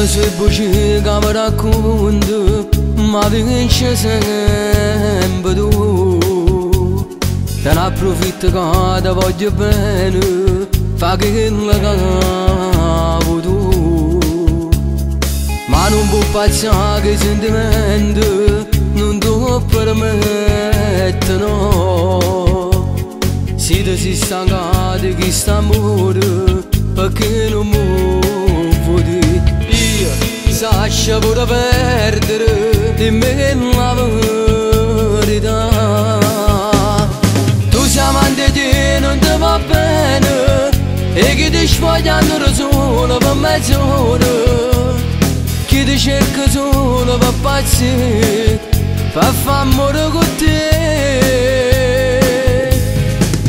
sue voci che mi racconta, ma vince sempre tu. Te ne approfitto che ti voglio bene, fa che la capo tu. Ma non può passare che sentimento non ti permette, no. Se ti si stanca di questo amore, perché non mi vuoi? Io lascio pure perdere di me la verità. Tu sei amante di non ti va bene e che ti sfogliano da solo per mezz'ora, che ti cerca solo per pazzi, per far amore con te.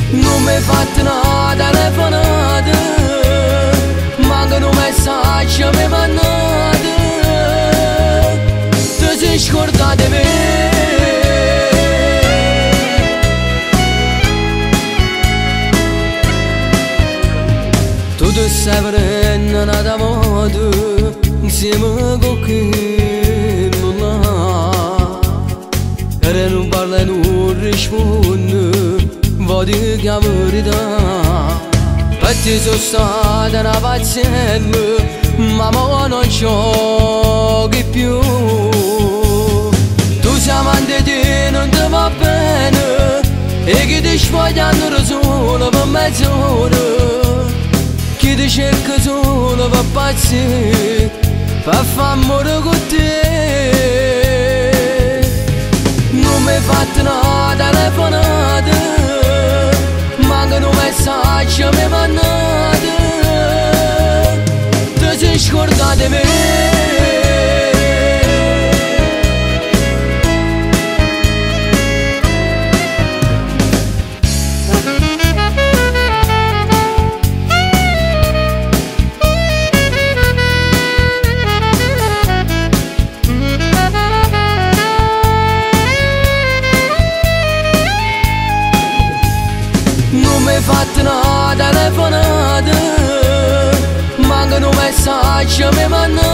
Non mi hai fatto una telefonata, mancano messaggi mi mandate, ti sei scordato di me. Tu ti stai prendendo una moto insieme con quello là, e non parla e non risponde, voglio che la verità. Per te sono stata una pazienza, ma ora non giochi più. Tu sei amante di non ti va bene e che ti sfogliano da solo per mezz'ora, che ti cerca solo per pazzi, per far amore con te. Non mi hai fatto una telefonata, mancano messaggi mi mandate, ti sei scordato di me. Non mi hai fatto una telefonata, mancano messaggi mi mandate,